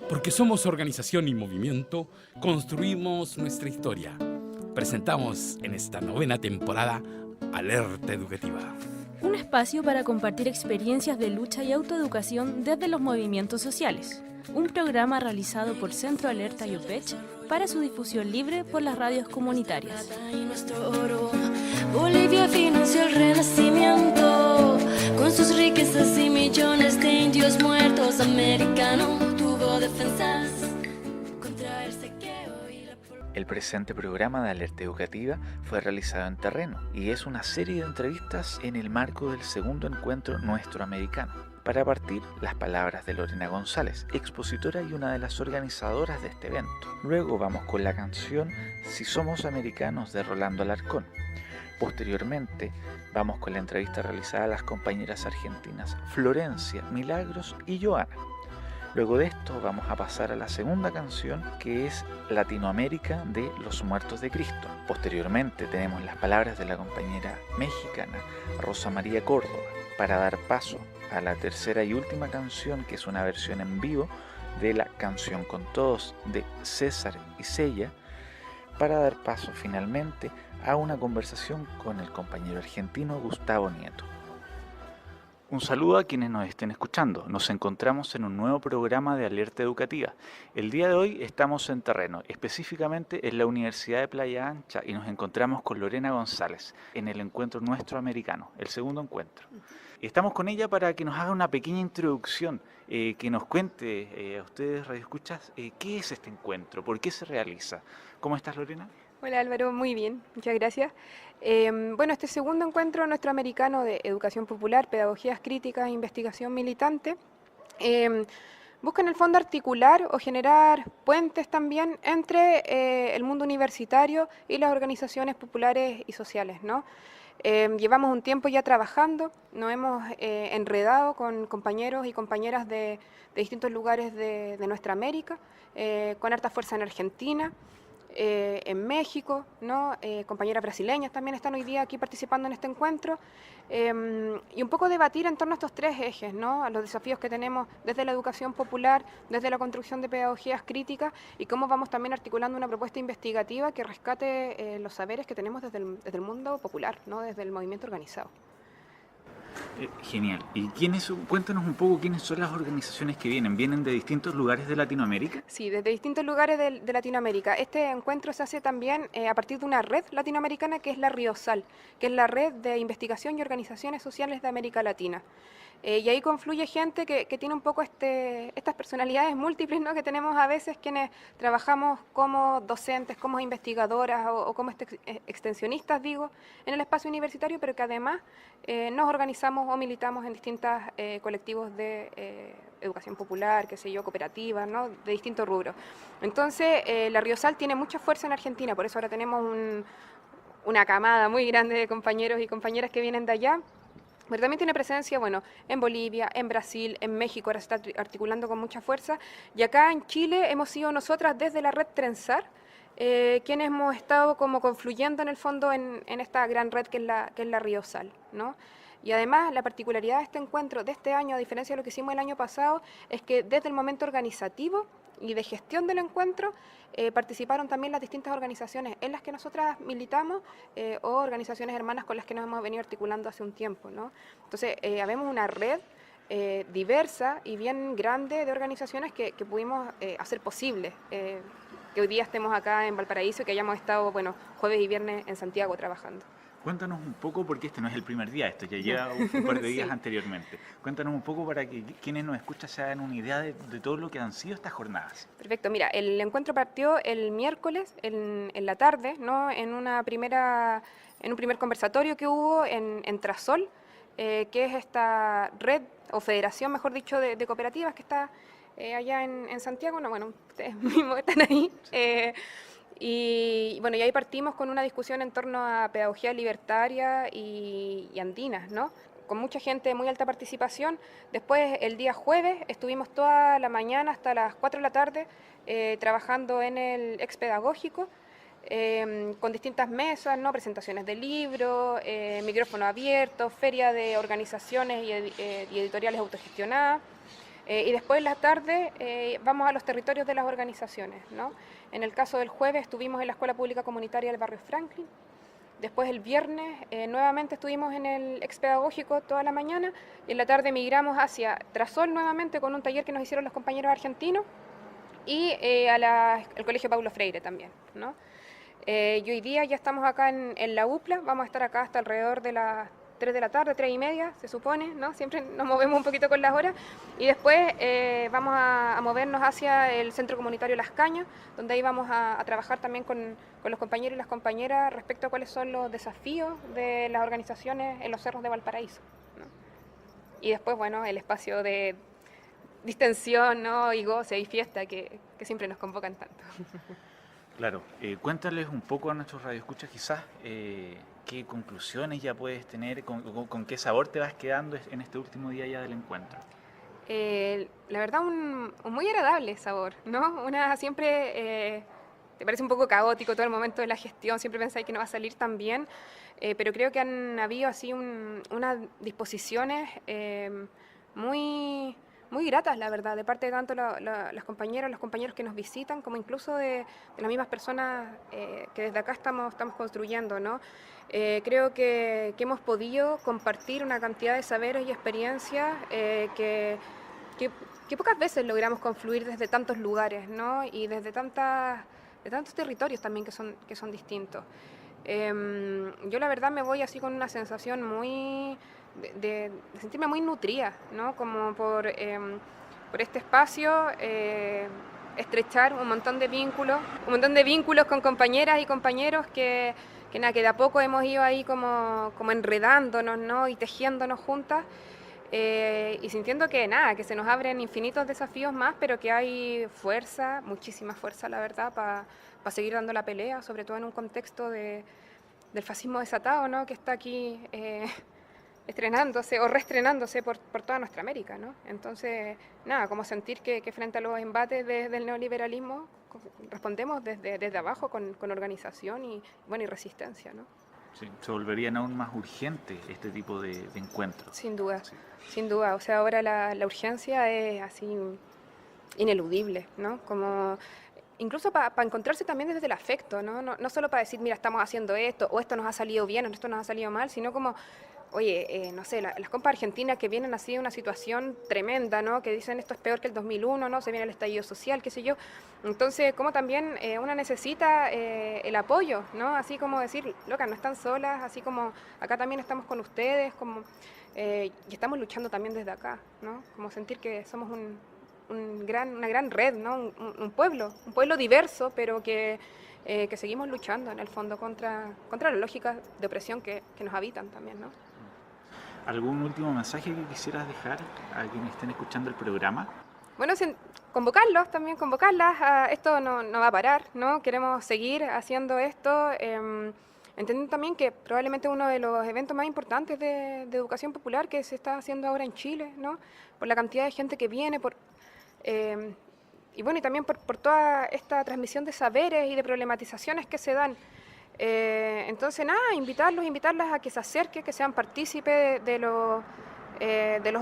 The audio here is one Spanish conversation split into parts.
Porque somos organización y movimiento, construimos nuestra historia. Presentamos en esta 9ª temporada Alerta Educativa. Un espacio para compartir experiencias de lucha y autoeducación desde los movimientos sociales. Un programa realizado por Centro Alerta y UPECH para su difusión libre por las radios comunitarias. Bolivia financió el renacimiento con sus riquezas y millones de indios muertos. Americano tuvo defensas contra el saqueo y la... El presente programa de Alerta Educativa fue realizado en terreno y es una serie de entrevistas en el marco del segundo encuentro Nuestro Americano. Para partir, las palabras de Lorena González, expositora y una de las organizadoras de este evento. Luego vamos con la canción Si Somos Americanos de Rolando Alarcón. Posteriormente, vamos con la entrevista realizada a las compañeras argentinas Florencia, Milagros y Joana. Luego de esto vamos a pasar a la segunda canción, que es Latinoamérica de Los Muertos de Cristo. Posteriormente tenemos las palabras de la compañera mexicana Rosa María Córdoba para dar paso a la tercera y última canción, que es una versión en vivo de la Canción con Todos de César y Sella, para dar paso finalmente a una conversación con el compañero argentino Gustavo Nieto. Un saludo a quienes nos estén escuchando. Nos encontramos en un nuevo programa de Alerta Educativa. El día de hoy estamos en terreno, específicamente en la Universidad de Playa Ancha, y nos encontramos con Lorena González en el encuentro Nuestro Americano, el segundo encuentro. Estamos con ella para que nos haga una pequeña introducción, que nos cuente a ustedes, radioescuchas, qué es este encuentro, por qué se realiza. ¿Cómo estás, Lorena? Hola Álvaro, muy bien, muchas gracias. Bueno, este segundo encuentro Nuestro Americano de Educación Popular, Pedagogías Críticas e Investigación Militante busca en el fondo articular o generar puentes también entre el mundo universitario y las organizaciones populares y sociales, ¿no? Llevamos un tiempo ya trabajando, nos hemos enredado con compañeros y compañeras de distintos lugares de nuestra América, con harta fuerza en Argentina, en México, ¿no? Compañeras brasileñas también están hoy día aquí participando en este encuentro, y un poco debatir en torno a estos tres ejes, ¿no? A los desafíos que tenemos desde la educación popular, desde la construcción de pedagogías críticas, y cómo vamos también articulando una propuesta investigativa que rescate los saberes que tenemos desde el mundo popular, ¿no? Desde el movimiento organizado. Genial. ¿Y cuéntanos un poco quiénes son las organizaciones que vienen? ¿Vienen de distintos lugares de Latinoamérica? Sí, desde distintos lugares de Latinoamérica. Este encuentro se hace también a partir de una red latinoamericana que es la RIOSAL, que es la Red de Investigación y Organizaciones Sociales de América Latina. Y ahí confluye gente que tiene un poco estas personalidades múltiples, ¿no? Que tenemos a veces quienes trabajamos como docentes, como investigadoras o como extensionistas, digo, en el espacio universitario, pero que además nos organizamos o militamos en distintos colectivos de educación popular, qué sé yo, cooperativas, ¿no? De distintos rubros. Entonces, la RIOSAL tiene mucha fuerza en Argentina, por eso ahora tenemos una camada muy grande de compañeros y compañeras que vienen de allá. Pero también tiene presencia, bueno, en Bolivia, en Brasil, en México, ahora se está articulando con mucha fuerza. Y acá en Chile hemos sido nosotras desde la red Trenzar, quienes hemos estado como confluyendo en el fondo en esta gran red que es la RIOSAL, ¿no? Y además la particularidad de este encuentro de este año, a diferencia de lo que hicimos el año pasado, es que desde el momento organizativo y de gestión del encuentro participaron también las distintas organizaciones en las que nosotras militamos o organizaciones hermanas con las que nos hemos venido articulando hace un tiempo, ¿no? Entonces, habemos una red diversa y bien grande de organizaciones que pudimos hacer posible que hoy día estemos acá en Valparaíso y que hayamos estado, bueno, jueves y viernes en Santiago trabajando. Cuéntanos un poco, porque este no es el primer día, esto ya lleva un par de días Sí. Anteriormente. Cuéntanos un poco para que quienes nos escuchan se hagan una idea de todo lo que han sido estas jornadas. Perfecto, mira, el encuentro partió el miércoles en la tarde, ¿no? En un primer conversatorio que hubo en Trasol, que es esta red o federación, mejor dicho, de cooperativas que está allá en Santiago. No, bueno, ustedes mismos están ahí. Y bueno, y ahí partimos con una discusión en torno a pedagogía libertaria y andinas, ¿no? Con mucha gente de muy alta participación. Después, el día jueves, estuvimos toda la mañana hasta las 4 de la tarde trabajando en el expedagógico, con distintas mesas, ¿no? Presentaciones de libros, micrófono abierto, feria de organizaciones y editoriales autogestionadas. Y después en la tarde vamos a los territorios de las organizaciones, ¿no? En el caso del jueves estuvimos en la Escuela Pública Comunitaria del barrio Franklin. Después el viernes nuevamente estuvimos en el ex pedagógico toda la mañana y en la tarde migramos hacia Trasol nuevamente con un taller que nos hicieron los compañeros argentinos y al Colegio Paulo Freire también, ¿no? Y hoy día ya estamos acá en la UPLA, vamos a estar acá hasta alrededor de las 3 de la tarde, 3:30, se supone, ¿no? Siempre nos movemos un poquito con las horas. Y después vamos a movernos hacia el Centro Comunitario Las Cañas, donde ahí vamos a trabajar también con los compañeros y las compañeras respecto a cuáles son los desafíos de las organizaciones en los cerros de Valparaíso, ¿no? Y después, bueno, el espacio de distensión, ¿no? Y goce y fiesta que siempre nos convocan tanto. Claro, cuéntales un poco a nuestros radioescuchas quizás qué conclusiones ya puedes tener, con qué sabor te vas quedando en este último día ya del encuentro. La verdad, un muy agradable sabor, ¿no? Siempre te parece un poco caótico todo el momento de la gestión, siempre pensáis que no va a salir tan bien, pero creo que han habido así unas disposiciones muy gratas, la verdad, de parte de tanto las compañeras, los compañeros que nos visitan, como incluso de las mismas personas que desde acá estamos construyendo, ¿no? Creo que hemos podido compartir una cantidad de saberes y experiencias que pocas veces logramos confluir desde tantos lugares, ¿no? Y desde tantos territorios también que son distintos. Yo la verdad me voy así con una sensación muy de sentirme muy nutrida, ¿no? Como por este espacio estrechar un montón de vínculos con compañeras y compañeros que de a poco hemos ido ahí como enredándonos, ¿no? Y tejiéndonos juntas y sintiendo que se nos abren infinitos desafíos más, pero que hay fuerza, muchísima fuerza, la verdad, para seguir dando la pelea, sobre todo en un contexto del fascismo desatado, ¿no? Que está aquí estrenándose o reestrenándose por toda nuestra América, ¿no? Entonces, como sentir que frente a los embates del neoliberalismo respondemos desde abajo con organización y resistencia, ¿no? Sí, se volverían aún más urgentes este tipo de encuentros. Sin duda, sí. Sin duda. O sea, ahora la urgencia es así ineludible, ¿no? Como incluso para encontrarse también desde el afecto, ¿no? No solo para decir, mira, estamos haciendo esto, o esto nos ha salido bien, o esto nos ha salido mal, sino como, oye, no sé, las compas argentinas que vienen así de una situación tremenda, ¿no? Que dicen esto es peor que el 2001, ¿no? Se viene el estallido social, qué sé yo. Entonces, como también una necesita el apoyo, ¿no? Así como decir, loca, no están solas, así como acá también estamos con ustedes, como y estamos luchando también desde acá, ¿no? Como sentir que somos una gran red, ¿no? Un pueblo diverso, pero que seguimos luchando en el fondo contra las lógicas de opresión que nos habitan también, ¿no? ¿Algún último mensaje que quisieras dejar a quienes estén escuchando el programa? Bueno, convocarlas, esto no va a parar, ¿no? Queremos seguir haciendo esto, entendiendo también que probablemente uno de los eventos más importantes de educación popular que se está haciendo ahora en Chile, ¿no? Por la cantidad de gente que viene, y también por toda esta transmisión de saberes y de problematizaciones que se dan. Entonces, invitarlas a que se acerquen, que sean partícipes de los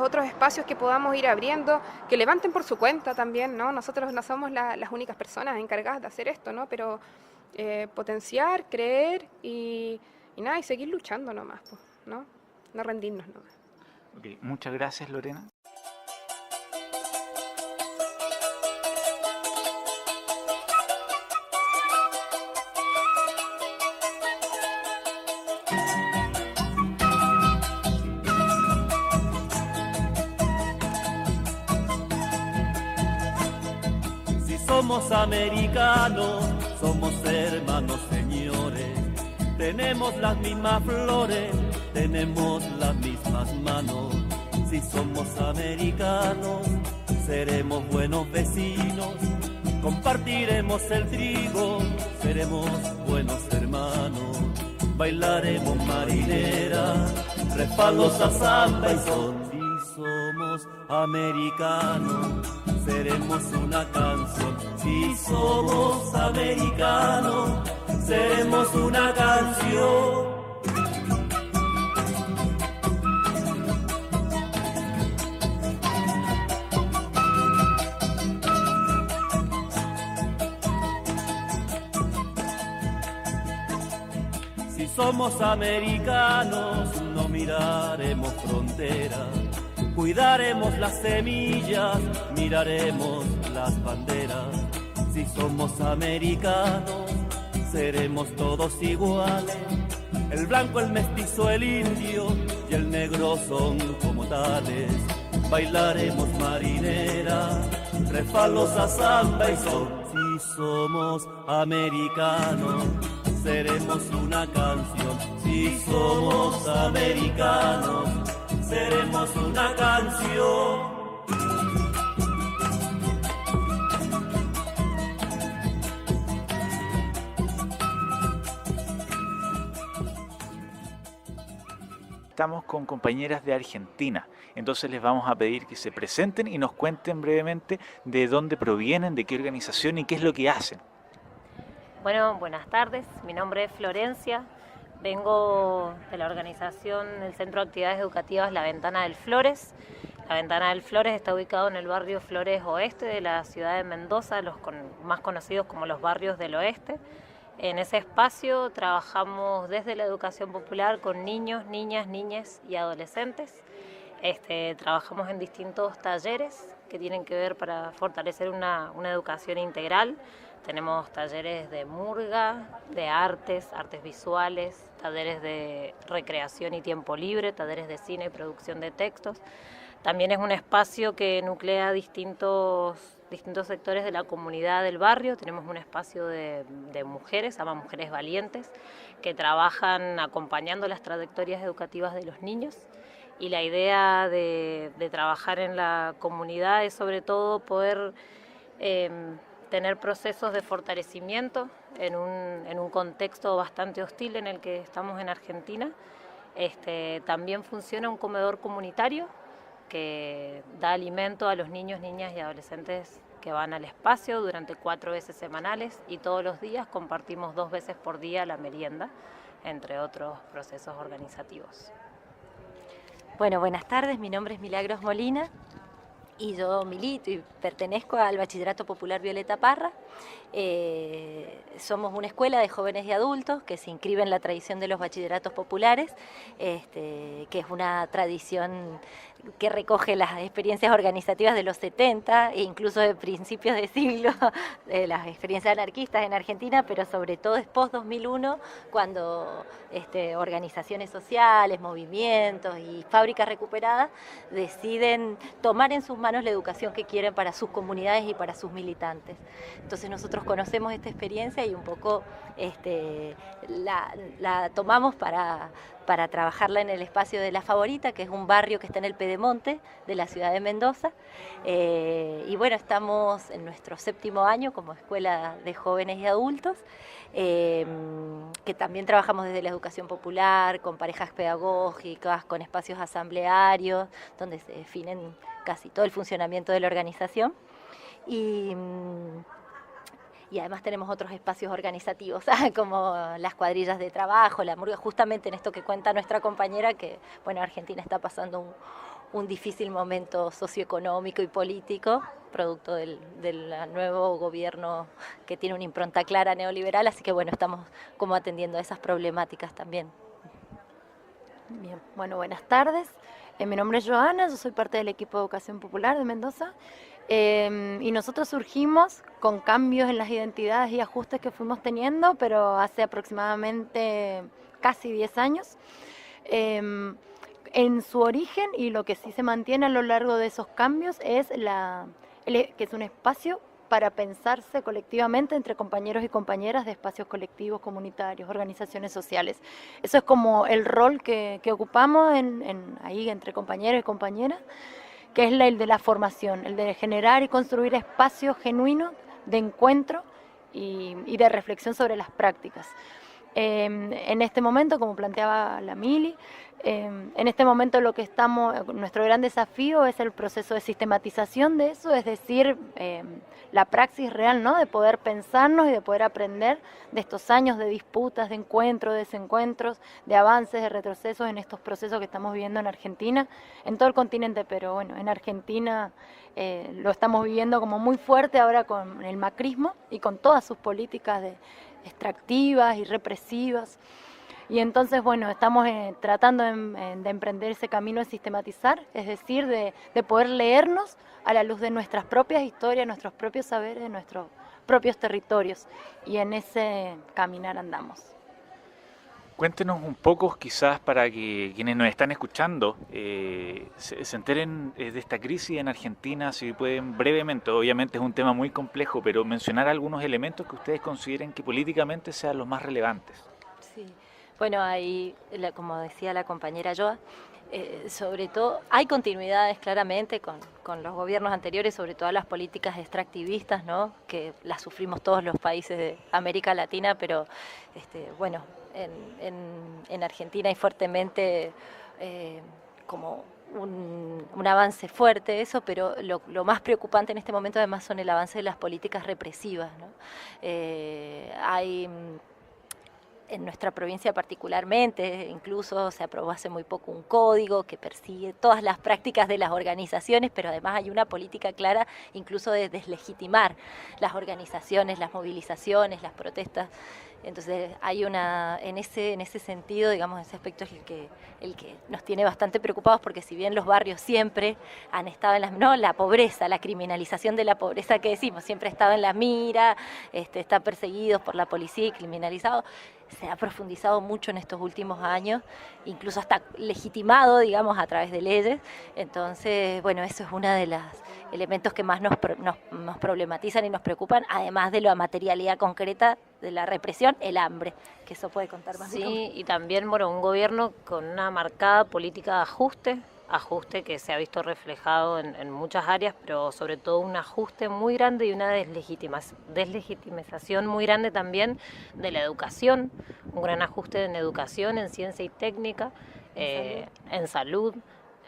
otros espacios que podamos ir abriendo, que levanten por su cuenta también, ¿no? Nosotros no somos las únicas personas encargadas de hacer esto, ¿no? Pero potenciar, creer y seguir luchando nomás, ¿no? No rendirnos nomás. Okay. Muchas gracias, Lorena. Somos americanos, somos hermanos, señores. Tenemos las mismas flores, tenemos las mismas manos. Si somos americanos, seremos buenos vecinos. Compartiremos el trigo, seremos buenos hermanos. Bailaremos marinera, respaldos a samba y son. Si somos americanos, seremos una canción. Si somos americanos, seremos una canción. Si somos americanos, no miraremos fronteras, cuidaremos las semillas, miraremos las banderas. Si somos americanos, seremos todos iguales. El blanco, el mestizo, el indio y el negro son como tales. Bailaremos marinera, refalosa, samba y son. Si somos americanos, seremos una canción. Si somos americanos, seremos una canción. Estamos con compañeras de Argentina, entonces les vamos a pedir que se presenten y nos cuenten brevemente de dónde provienen, de qué organización y qué es lo que hacen. Bueno, buenas tardes, mi nombre es Florencia, vengo de la organización del Centro de Actividades Educativas La Ventana del Flores. La Ventana del Flores está ubicado en el barrio Flores Oeste de la ciudad de Mendoza, más conocidos como los barrios del oeste. En ese espacio trabajamos desde la educación popular con niños, niñas, niñas y adolescentes. Trabajamos en distintos talleres que tienen que ver para fortalecer una educación integral. Tenemos talleres de murga, de artes visuales, talleres de recreación y tiempo libre, talleres de cine y producción de textos. También es un espacio que nuclea distintos sectores de la comunidad del barrio. Tenemos un espacio de mujeres, se llama Mujeres Valientes, que trabajan acompañando las trayectorias educativas de los niños. Y la idea de trabajar en la comunidad es sobre todo poder tener procesos de fortalecimiento en un contexto bastante hostil en el que estamos en Argentina. También funciona un comedor comunitario que da alimento a los niños, niñas y adolescentes que van al espacio durante 4 veces semanales y todos los días compartimos 2 veces por día la merienda, entre otros procesos organizativos. Bueno, buenas tardes, mi nombre es Milagros Molina y yo milito y pertenezco al Bachillerato Popular Violeta Parra. Somos una escuela de jóvenes y adultos que se inscribe en la tradición de los bachilleratos populares, que es una tradición que recoge las experiencias organizativas de los 70 e incluso de principios de siglo, de las experiencias anarquistas en Argentina, pero sobre todo es post-2001, cuando organizaciones sociales, movimientos y fábricas recuperadas deciden tomar en sus manos la educación que quieren para sus comunidades y para sus militantes. Entonces nosotros conocemos esta experiencia y un poco la tomamos para trabajarla en el espacio de La Favorita, que es un barrio que está en el Pedemonte de la ciudad de Mendoza. Y bueno, estamos en nuestro 7º año como escuela de jóvenes y adultos, que también trabajamos desde la educación popular, con parejas pedagógicas, con espacios asamblearios, donde se definen casi todo el funcionamiento de la organización. Y además tenemos otros espacios organizativos, como las cuadrillas de trabajo, la murga, justamente en esto que cuenta nuestra compañera, que bueno, Argentina está pasando un difícil momento socioeconómico y político, producto del nuevo gobierno que tiene una impronta clara neoliberal, así que bueno, estamos como atendiendo a esas problemáticas también. Bien, bueno, buenas tardes. Mi nombre es Joana, yo soy parte del equipo de Educación Popular de Mendoza. Y nosotros surgimos con cambios en las identidades y ajustes que fuimos teniendo, pero hace aproximadamente casi 10 años. En su origen, y lo que sí se mantiene a lo largo de esos cambios, es que es un espacio para pensarse colectivamente entre compañeros y compañeras de espacios colectivos, comunitarios, organizaciones sociales. Eso es como el rol que ocupamos ahí entre compañeros y compañeras, que es el de la formación, el de generar y construir espacios genuinos de encuentro y de reflexión sobre las prácticas. En este momento, como planteaba la Mili, en este momento nuestro gran desafío es el proceso de sistematización de eso, es decir, la praxis real, ¿no?, de poder pensarnos y de poder aprender de estos años de disputas, de encuentros, de desencuentros, de avances, de retrocesos en estos procesos que estamos viviendo en Argentina, en todo el continente, pero bueno, en Argentina lo estamos viviendo como muy fuerte ahora con el macrismo y con todas sus políticas extractivas y represivas. Y entonces, bueno, estamos tratando de emprender ese camino de sistematizar, es decir, de poder leernos a la luz de nuestras propias historias, nuestros propios saberes, nuestros propios territorios. Y en ese caminar andamos. Cuéntenos un poco, quizás para que quienes nos están escuchando se enteren de esta crisis en Argentina, si pueden brevemente, obviamente es un tema muy complejo, pero mencionar algunos elementos que ustedes consideren que políticamente sean los más relevantes. Sí, bueno, ahí, como decía la compañera Joa, sobre todo hay continuidades claramente con los gobiernos anteriores, sobre todo las políticas extractivistas, ¿no? Que las sufrimos todos los países de América Latina, pero bueno, en Argentina hay fuertemente como un avance fuerte eso, pero lo más preocupante en este momento además son el avance de las políticas represivas, ¿no? Hay en nuestra provincia particularmente, incluso se aprobó hace muy poco un código que persigue todas las prácticas de las organizaciones, pero además hay una política clara incluso de deslegitimar las organizaciones, las movilizaciones, las protestas. Entonces hay en ese sentido, digamos, ese aspecto es el que nos tiene bastante preocupados, porque si bien los barrios siempre han estado en la pobreza, la criminalización de la pobreza que decimos, siempre ha estado en la mira, están perseguidos por la policía y criminalizados, se ha profundizado mucho en estos últimos años, incluso hasta legitimado, digamos, a través de leyes. Entonces, bueno, eso es uno de los elementos que más nos problematizan y nos preocupan, además de la materialidad concreta de la represión, el hambre, que eso puede contar más. Sí, y también, bueno, un gobierno con una marcada política de ajuste que se ha visto reflejado en muchas áreas, pero sobre todo un ajuste muy grande y una deslegitimización muy grande también de la educación, un gran ajuste en educación, en ciencia y técnica, en salud.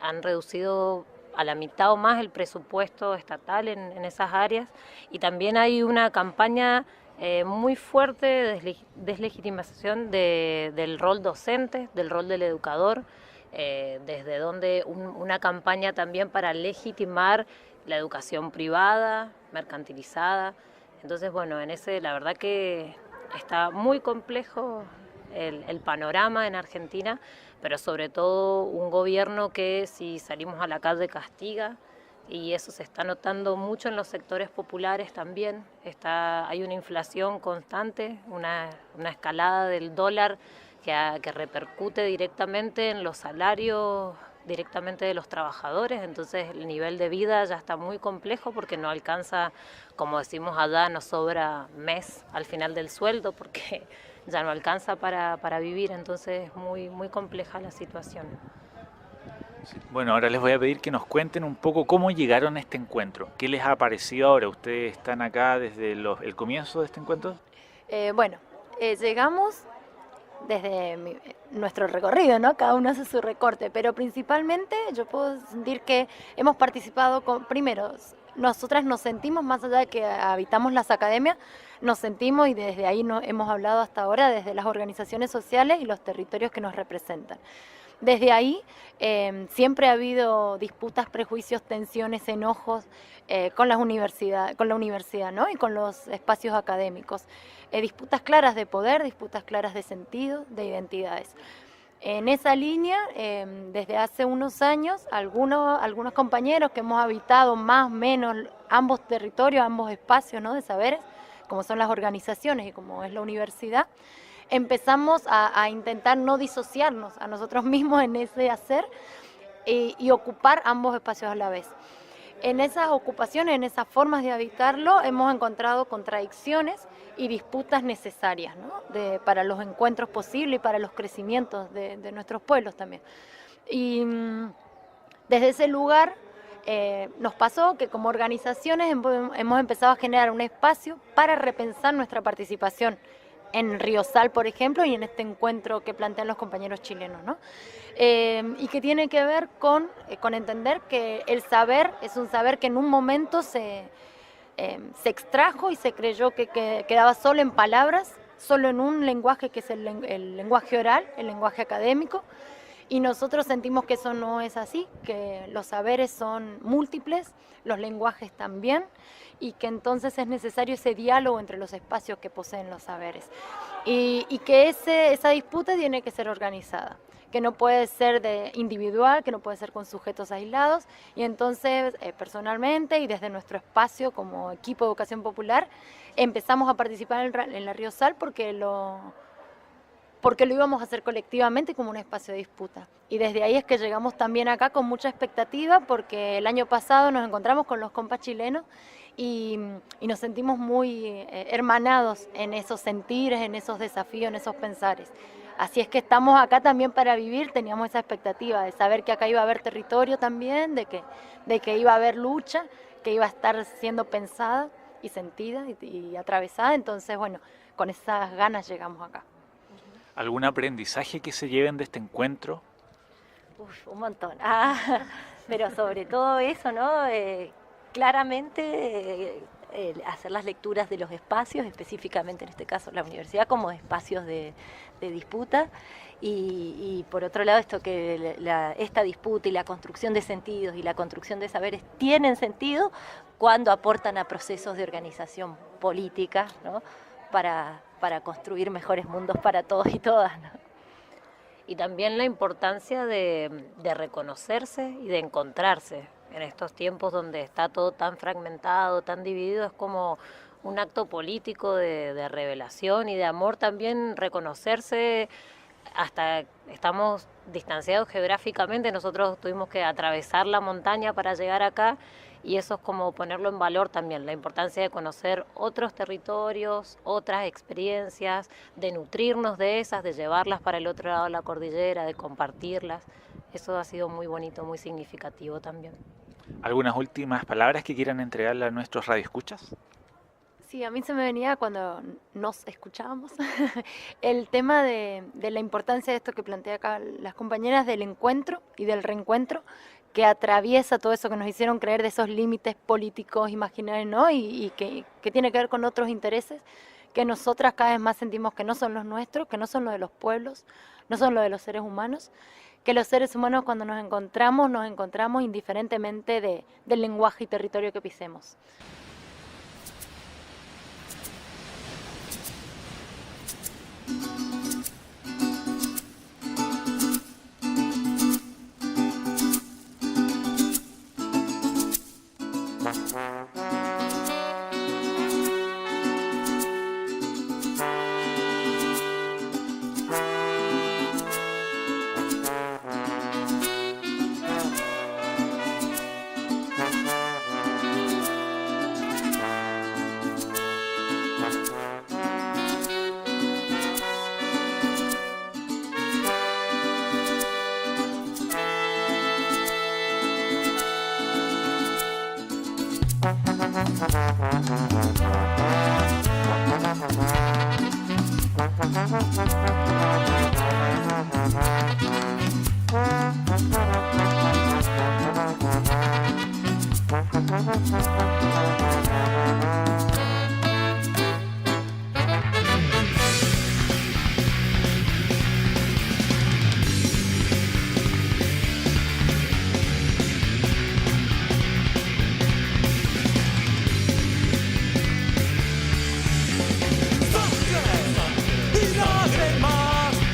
Han reducido a la mitad o más el presupuesto estatal en esas áreas, y también hay una campaña muy fuerte de deslegitimización del rol docente, del rol del educador, desde donde una campaña también para legitimar la educación privada, mercantilizada. Entonces, bueno, la verdad que está muy complejo el panorama en Argentina, pero sobre todo un gobierno que, si salimos a la calle, castiga, y eso se está notando mucho en los sectores populares también. Hay una inflación constante, una escalada del dólar que repercute directamente en los salarios directamente de los trabajadores. Entonces el nivel de vida ya está muy complejo, porque no alcanza, como decimos allá, nos sobra mes al final del sueldo, porque ya no alcanza para vivir. Entonces es muy, muy compleja la situación. Bueno, ahora les voy a pedir que nos cuenten un poco cómo llegaron a este encuentro. ¿Qué les ha parecido ahora? ¿Ustedes están acá desde el comienzo de este encuentro? Llegamos desde nuestro recorrido, ¿no? Cada uno hace su recorte, pero principalmente yo puedo sentir que hemos participado primero, nosotras nos sentimos, más allá de que habitamos las academias, nos sentimos, y desde ahí hemos hablado hasta ahora, desde las organizaciones sociales y los territorios que nos representan. Desde ahí siempre ha habido disputas, prejuicios, tensiones, enojos con la universidad, ¿no? Y con los espacios académicos. Disputas claras de poder, disputas claras de sentido, de identidades. En esa línea, desde hace unos años, algunos compañeros que hemos habitado más o menos ambos territorios, ambos espacios, ¿no? De saberes, como son las organizaciones y como es la universidad, empezamos a intentar no disociarnos a nosotros mismos en ese hacer y ocupar ambos espacios a la vez. En esas ocupaciones, en esas formas de habitarlo, hemos encontrado contradicciones y disputas necesarias, ¿no? Para los encuentros posibles y para los crecimientos de nuestros pueblos también. Y desde ese lugar nos pasó que como organizaciones hemos empezado a generar un espacio para repensar nuestra participación en Riosal, por ejemplo, y en este encuentro que plantean los compañeros chilenos, ¿no? Y que tiene que ver con entender que el saber es un saber que en un momento se extrajo y se creyó que quedaba solo en palabras, solo en un lenguaje que es el lenguaje oral, el lenguaje académico, Y nosotros sentimos que eso no es así, que los saberes son múltiples, los lenguajes también, y que entonces es necesario ese diálogo entre los espacios que poseen los saberes. Y que esa disputa tiene que ser organizada, que no puede ser individual, que no puede ser con sujetos aislados. Y entonces, personalmente y desde nuestro espacio como equipo de educación popular, empezamos a participar en la Riosal porque lo íbamos a hacer colectivamente como un espacio de disputa. Y desde ahí es que llegamos también acá con mucha expectativa, porque el año pasado nos encontramos con los compas chilenos y nos sentimos muy hermanados en esos sentires, en esos desafíos, en esos pensares. Así es que estamos acá también para vivir, teníamos esa expectativa de saber que acá iba a haber territorio también, de que iba a haber lucha, que iba a estar siendo pensada y sentida y atravesada. Entonces, bueno, con esas ganas llegamos acá. ¿Algún aprendizaje que se lleven de este encuentro? Un montón. Pero sobre todo eso, ¿no? Claramente hacer las lecturas de los espacios, específicamente en este caso la universidad, como espacios de disputa. Y por otro lado, esto que esta disputa y la construcción de sentidos y la construcción de saberes tienen sentido cuando aportan a procesos de organización política, ¿no? Para construir mejores mundos para todos y todas, ¿no? Y también la importancia de reconocerse y de encontrarse. En estos tiempos donde está todo tan fragmentado, tan dividido, es como un acto político de revelación y de amor también, reconocerse. Hasta estamos distanciados geográficamente, nosotros tuvimos que atravesar la montaña para llegar acá, y eso es como ponerlo en valor también, la importancia de conocer otros territorios, otras experiencias, de nutrirnos de esas, de llevarlas para el otro lado de la cordillera, de compartirlas. Eso ha sido muy bonito, muy significativo también. ¿Algunas últimas palabras que quieran entregarle a nuestros radioescuchas? Sí, a mí se me venía cuando nos escuchábamos el tema de la importancia de esto que plantea acá las compañeras, del encuentro y del reencuentro, que atraviesa todo eso que nos hicieron creer de esos límites políticos imaginarios, ¿no? Y que tiene que ver con otros intereses que nosotras cada vez más sentimos que no son los nuestros, que no son los de los pueblos, no son los de los seres humanos, que los seres humanos cuando nos encontramos indiferentemente del lenguaje y territorio que pisemos. Y lágrimas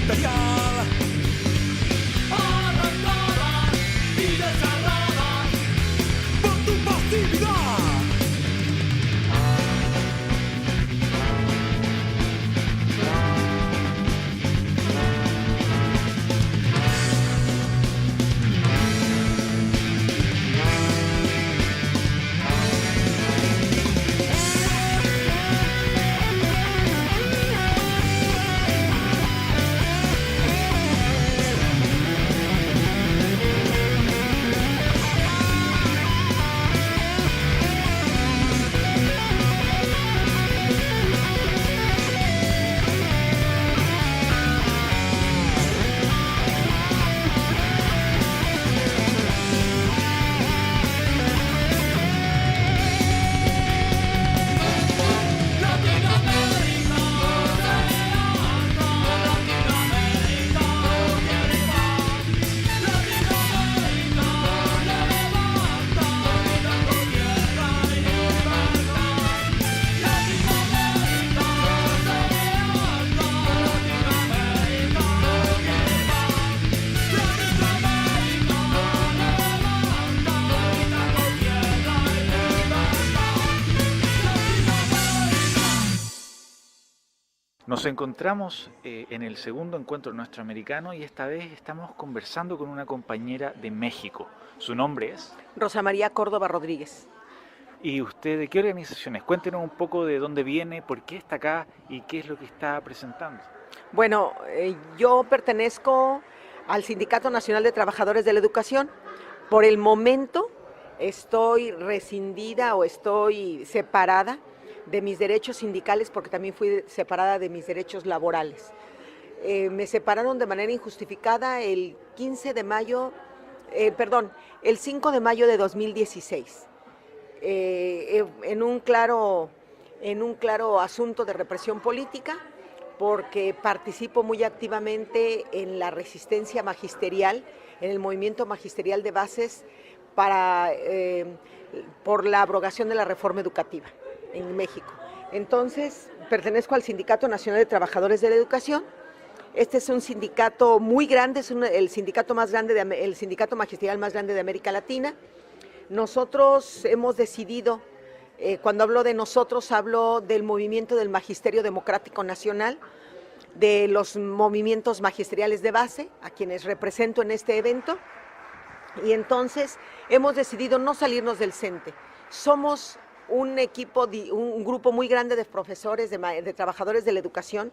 imperial. Arrancadas y desgarradas por tu pasividad. Nos encontramos en el segundo encuentro nuestro americano y esta vez estamos conversando con una compañera de México. Su nombre es Rosa María Córdoba Rodríguez. ¿Y usted de qué organización es? Cuéntenos un poco de dónde viene, por qué está acá y qué es lo que está presentando. Bueno, yo pertenezco al Sindicato Nacional de Trabajadores de la Educación. Por el momento estoy rescindida o estoy separada de mis derechos sindicales porque también fui separada de mis derechos laborales. Me separaron de manera injustificada el 5 de mayo de 2016, en un claro asunto de represión política, porque participo muy activamente en la resistencia magisterial, en el movimiento magisterial de bases por la abrogación de la reforma educativa en México. Entonces, pertenezco al Sindicato Nacional de Trabajadores de la Educación. Este es un sindicato muy grande, es el sindicato magisterial más grande de América Latina. Nosotros hemos decidido, cuando hablo de nosotros, hablo del movimiento del Magisterio Democrático Nacional, de los movimientos magisteriales de base, a quienes represento en este evento, y entonces hemos decidido no salirnos del CENTE. Somos un grupo muy grande de profesores, de trabajadores de la educación,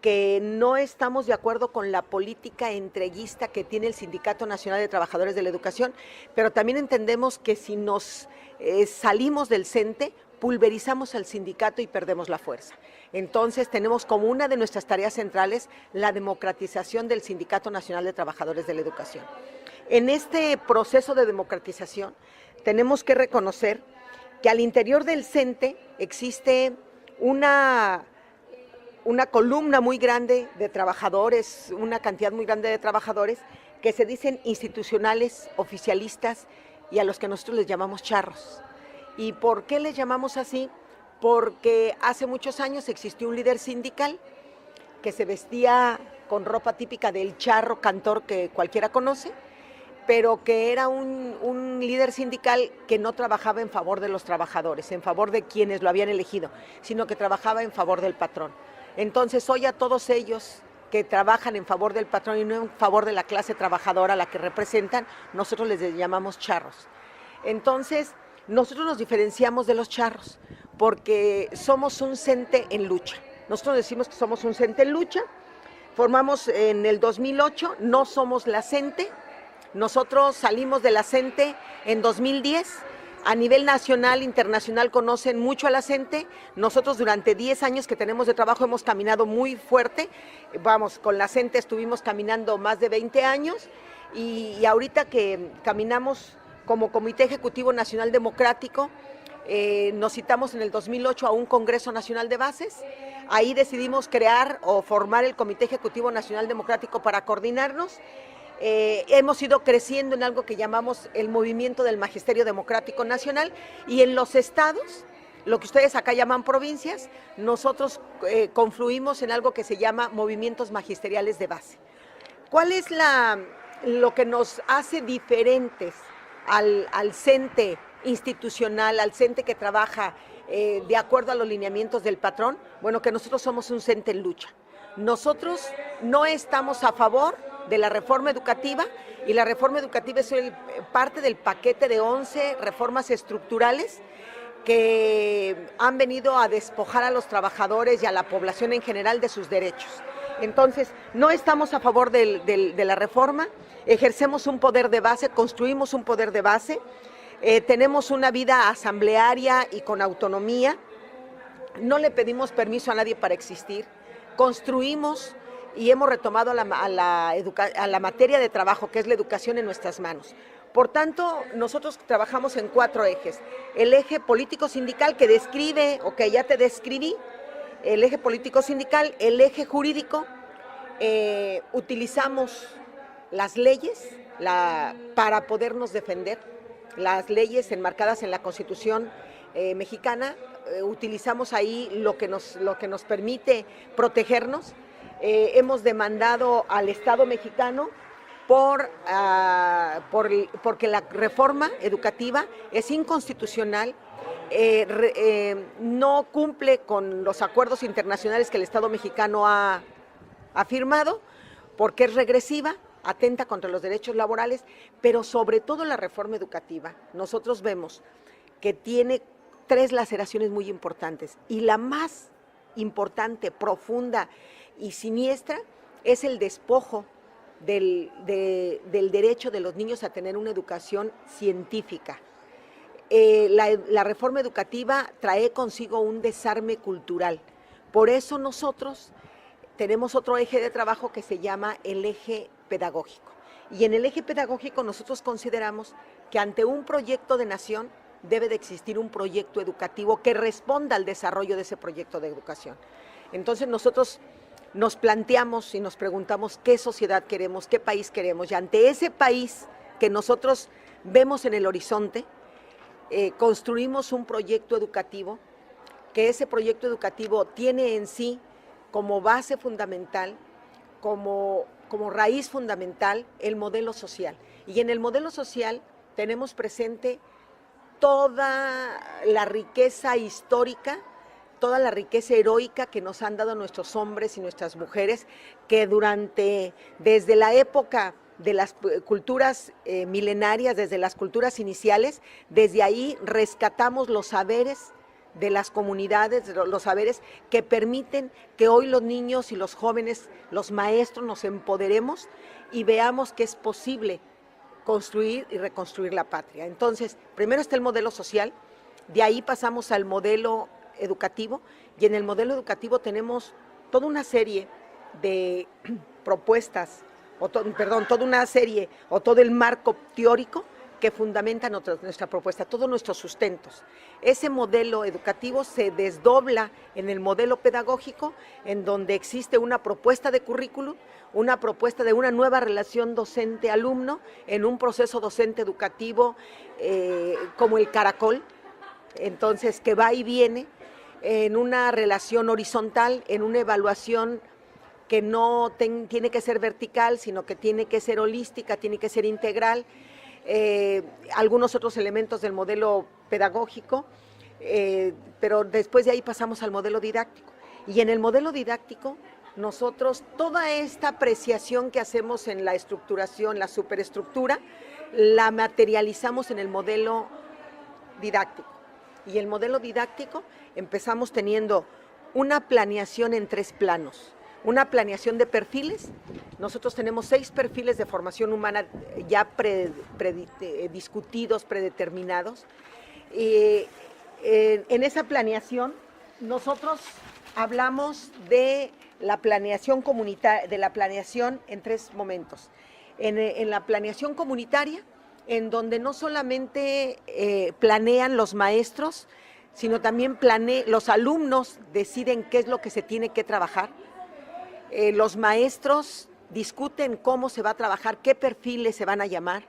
que no estamos de acuerdo con la política entreguista que tiene el Sindicato Nacional de Trabajadores de la Educación, pero también entendemos que si nos salimos del CENTE, pulverizamos al sindicato y perdemos la fuerza. Entonces tenemos como una de nuestras tareas centrales la democratización del Sindicato Nacional de Trabajadores de la Educación. En este proceso de democratización tenemos que reconocer que al interior del CENTE existe una columna muy grande de trabajadores, una cantidad muy grande de trabajadores que se dicen institucionales, oficialistas y a los que nosotros les llamamos charros. ¿Y por qué les llamamos así? Porque hace muchos años existió un líder sindical que se vestía con ropa típica del charro cantor que cualquiera conoce, pero que era un líder sindical que no trabajaba en favor de los trabajadores, en favor de quienes lo habían elegido, sino que trabajaba en favor del patrón. Entonces, hoy a todos ellos que trabajan en favor del patrón y no en favor de la clase trabajadora a la que representan, nosotros les llamamos charros. Entonces, nosotros nos diferenciamos de los charros porque somos un CENTE en lucha. Nosotros decimos que somos un CENTE en lucha, formamos en el 2008, no somos la CENTE. Nosotros salimos de la CENTE en 2010, a nivel nacional, internacional conocen mucho a la CENTE, nosotros durante 10 años que tenemos de trabajo hemos caminado muy fuerte, con la CENTE estuvimos caminando más de 20 años y ahorita que caminamos como Comité Ejecutivo Nacional Democrático, nos citamos en el 2008 a un Congreso Nacional de Bases, ahí decidimos crear o formar el Comité Ejecutivo Nacional Democrático para coordinarnos. Hemos ido creciendo en algo que llamamos el movimiento del Magisterio Democrático Nacional y en los estados lo que ustedes acá llaman provincias, nosotros confluimos en algo que se llama movimientos magisteriales de base. ¿Cuál es lo que nos hace diferentes al CENTE institucional, al CENTE que trabaja de acuerdo a los lineamientos del patrón? Bueno, que nosotros somos un CENTE en lucha. Nosotros no estamos a favor de la reforma educativa, y la reforma educativa es parte del paquete de 11 reformas estructurales que han venido a despojar a los trabajadores y a la población en general de sus derechos. Entonces, no estamos a favor de la reforma, ejercemos un poder de base, construimos un poder de base, tenemos una vida asamblearia y con autonomía, no le pedimos permiso a nadie para existir, construimos y hemos retomado a la materia de trabajo, que es la educación, en nuestras manos. Por tanto, nosotros trabajamos en 4 ejes. El eje político-sindical, que describe, o que ya te describí, el eje político-sindical, el eje jurídico, utilizamos las leyes para podernos defender, las leyes enmarcadas en la Constitución mexicana, utilizamos ahí lo que nos permite protegernos. Hemos demandado al Estado mexicano porque la reforma educativa es inconstitucional, no cumple con los acuerdos internacionales que el Estado mexicano ha firmado, porque es regresiva, atenta contra los derechos laborales, pero sobre todo la reforma educativa, nosotros vemos que tiene 3 laceraciones muy importantes, y la más importante, profunda y siniestra es el despojo del derecho de los niños a tener una educación científica. La reforma educativa trae consigo un desarme cultural. Por eso nosotros tenemos otro eje de trabajo que se llama el eje pedagógico. Y en el eje pedagógico nosotros consideramos que ante un proyecto de nación debe de existir un proyecto educativo que responda al desarrollo de ese proyecto de educación. Entonces nosotros nos planteamos y nos preguntamos qué sociedad queremos, qué país queremos, y ante ese país que nosotros vemos en el horizonte, construimos un proyecto educativo, que ese proyecto educativo tiene en sí como base fundamental, como raíz fundamental, el modelo social. Y en el modelo social tenemos presente toda la riqueza histórica, toda la riqueza heroica que nos han dado nuestros hombres y nuestras mujeres, que desde la época de las culturas milenarias, desde las culturas iniciales, desde ahí rescatamos los saberes de las comunidades, los saberes que permiten que hoy los niños y los jóvenes, los maestros, nos empoderemos y veamos que es posible construir y reconstruir la patria. Entonces, primero está el modelo social, de ahí pasamos al modelo educativo, y en el modelo educativo tenemos toda una serie de propuestas, toda una serie o todo el marco teórico que fundamenta nuestra propuesta, todos nuestros sustentos. Ese modelo educativo se desdobla en el modelo pedagógico, en donde existe una propuesta de currículum, una propuesta de una nueva relación docente-alumno, en un proceso docente educativo como el caracol, entonces que va y viene, en una relación horizontal, en una evaluación que no tiene que ser vertical, sino que tiene que ser holística, tiene que ser integral, algunos otros elementos del modelo pedagógico, pero después de ahí pasamos al modelo didáctico. Y en el modelo didáctico, nosotros toda esta apreciación que hacemos en la estructuración, la superestructura, la materializamos en el modelo didáctico. Y el modelo didáctico empezamos teniendo una planeación en 3 planos. Una planeación de perfiles. Nosotros tenemos 6 perfiles de formación humana ya discutidos, predeterminados. En esa planeación nosotros hablamos de la planeación comunitaria, de la planeación en 3 momentos. En la planeación comunitaria, en donde no solamente planean los maestros, sino también los alumnos deciden qué es lo que se tiene que trabajar. Los maestros discuten cómo se va a trabajar, qué perfiles se van a llamar.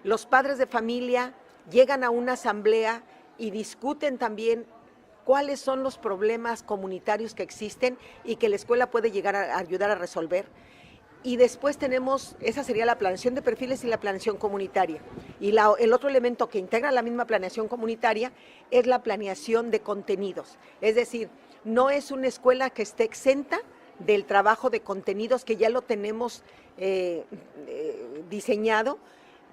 Los padres de familia llegan a una asamblea y discuten también cuáles son los problemas comunitarios que existen y que la escuela puede llegar a ayudar a resolver. Y después tenemos, esa sería la planeación de perfiles y la planeación comunitaria. Y el otro elemento que integra la misma planeación comunitaria es la planeación de contenidos. Es decir, no es una escuela que esté exenta del trabajo de contenidos, que ya lo tenemos diseñado,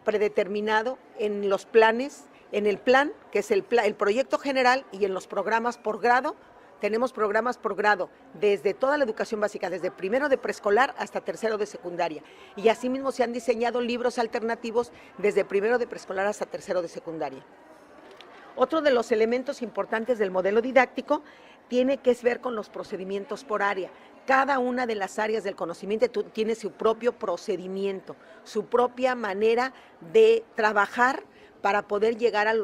predeterminado en los planes, en el plan, que es el proyecto general, y en los programas por grado. Tenemos programas por grado desde toda la educación básica, desde primero de preescolar hasta tercero de secundaria. Y asimismo se han diseñado libros alternativos desde primero de preescolar hasta tercero de secundaria. Otro de los elementos importantes del modelo didáctico tiene que ver con los procedimientos por área. Cada una de las áreas del conocimiento tiene su propio procedimiento, su propia manera de trabajar para poder llegar a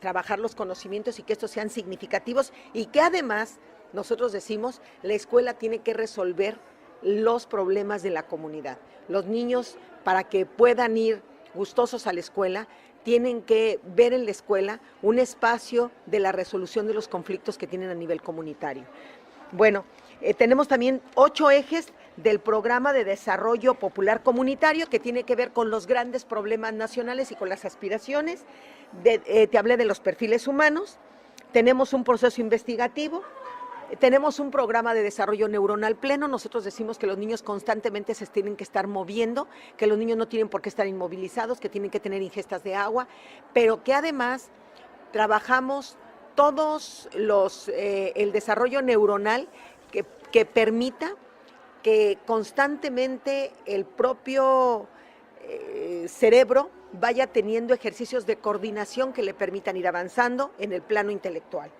trabajar los conocimientos y que estos sean significativos, y que además, nosotros decimos, la escuela tiene que resolver los problemas de la comunidad. Los niños, para que puedan ir gustosos a la escuela, tienen que ver en la escuela un espacio de la resolución de los conflictos que tienen a nivel comunitario. Bueno, tenemos también 8 ejes del Programa de Desarrollo Popular Comunitario, que tiene que ver con los grandes problemas nacionales y con las aspiraciones. Te hablé de los perfiles humanos, tenemos un proceso investigativo, tenemos un programa de desarrollo neuronal pleno. Nosotros decimos que los niños constantemente se tienen que estar moviendo, que los niños no tienen por qué estar inmovilizados, que tienen que tener ingestas de agua, pero que además trabajamos todos el desarrollo neuronal que permita que constantemente el propio cerebro vaya teniendo ejercicios de coordinación que le permitan ir avanzando en el plano intelectual.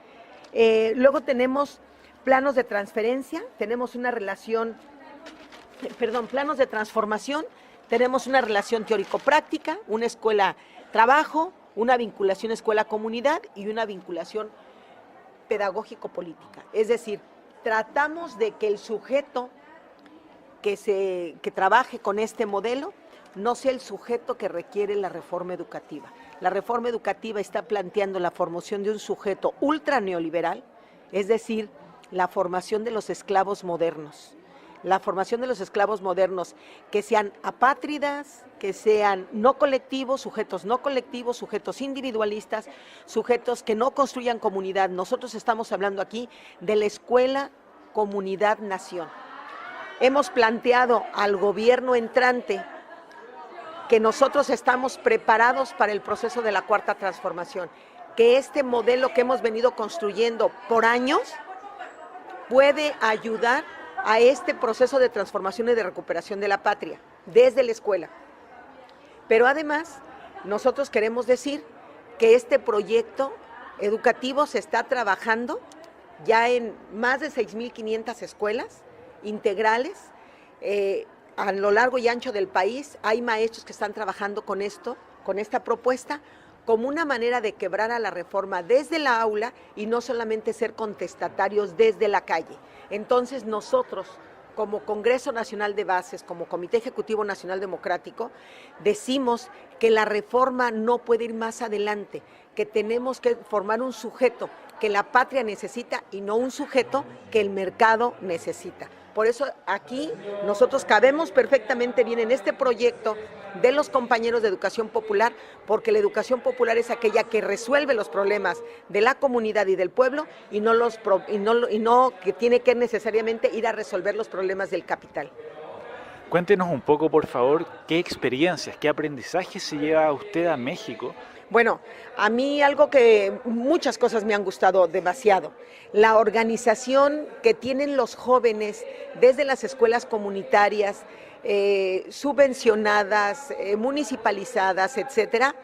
Luego tenemos planos de transferencia, tenemos una relación, planos de transformación, tenemos una relación teórico-práctica, una escuela-trabajo, una vinculación escuela-comunidad y una vinculación pedagógico-política. Es decir, tratamos de que el sujeto que trabaje con este modelo no sea el sujeto que requiere la reforma educativa. La reforma educativa está planteando la formación de un sujeto ultra neoliberal, es decir, la formación de los esclavos modernos. La formación de los esclavos modernos que sean apátridas, que sean no colectivos, sujetos individualistas, sujetos que no construyan comunidad. Nosotros estamos hablando aquí de la escuela, comunidad, nación. Hemos planteado al gobierno entrante que nosotros estamos preparados para el proceso de la cuarta transformación, que este modelo que hemos venido construyendo por años puede ayudar a este proceso de transformación y de recuperación de la patria desde la escuela. Pero además, nosotros queremos decir que este proyecto educativo se está trabajando ya en más de 6.500 escuelas integrales a lo largo y ancho del país. Hay maestros que están trabajando con esto, con esta propuesta, como una manera de quebrar a la reforma desde la aula y no solamente ser contestatarios desde la calle. Entonces nosotros, como Congreso Nacional de Bases, como Comité Ejecutivo Nacional Democrático, decimos que la reforma no puede ir más adelante, que tenemos que formar un sujeto que la patria necesita y no un sujeto que el mercado necesita. Por eso aquí nosotros cabemos perfectamente bien en este proyecto de los compañeros de educación popular, porque la educación popular es aquella que resuelve los problemas de la comunidad y del pueblo y no que tiene que necesariamente ir a resolver los problemas del capital. Cuéntenos un poco, por favor, qué experiencias, qué aprendizajes se lleva usted a México. Bueno, a mí muchas cosas me han gustado demasiado. La organización que tienen los jóvenes desde las escuelas comunitarias, subvencionadas, municipalizadas, etcétera,